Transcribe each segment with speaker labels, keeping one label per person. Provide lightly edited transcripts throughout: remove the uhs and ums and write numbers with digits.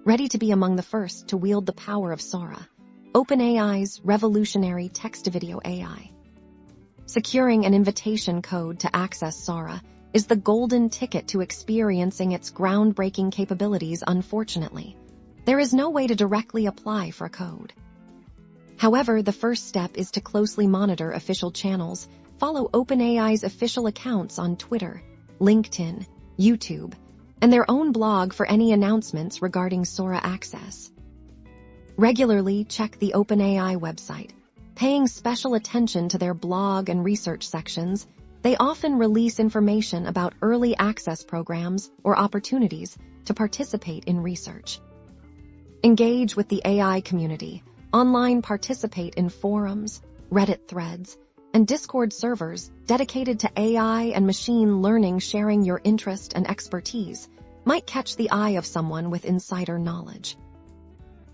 Speaker 1: ready to be among the first to wield the power of Sora, OpenAI's revolutionary text-to-video AI. Securing an invitation code to access Sora is the golden ticket to experiencing its groundbreaking capabilities. Unfortunately, there is no way to directly apply for a code. However, the first step is to closely monitor official channels, follow OpenAI's official accounts on Twitter, LinkedIn, YouTube, and their own blog for any announcements regarding Sora access. Regularly check the OpenAI website, paying special attention to their blog and research sections. They often release information about early access programs or opportunities to participate in research. Engage with the AI community. Online participate in forums, Reddit threads, and Discord servers dedicated to AI and machine learning. Sharing your interest and expertise might catch the eye of someone with insider knowledge.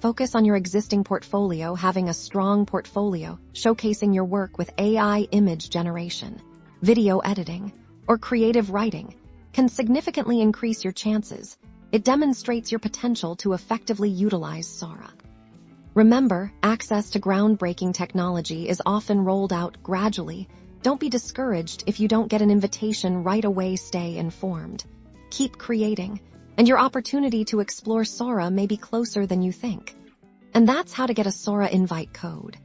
Speaker 1: Focus on your existing portfolio. Having a strong portfolio showcasing your work with AI image generation, video editing, or creative writing can significantly increase your chances. It demonstrates your potential to effectively utilize Sora. Remember, access to groundbreaking technology is often rolled out gradually. Don't be discouraged if you don't get an invitation right away. Stay informed. Keep creating, and your opportunity to explore Sora may be closer than you think. And that's how to get a Sora invite code.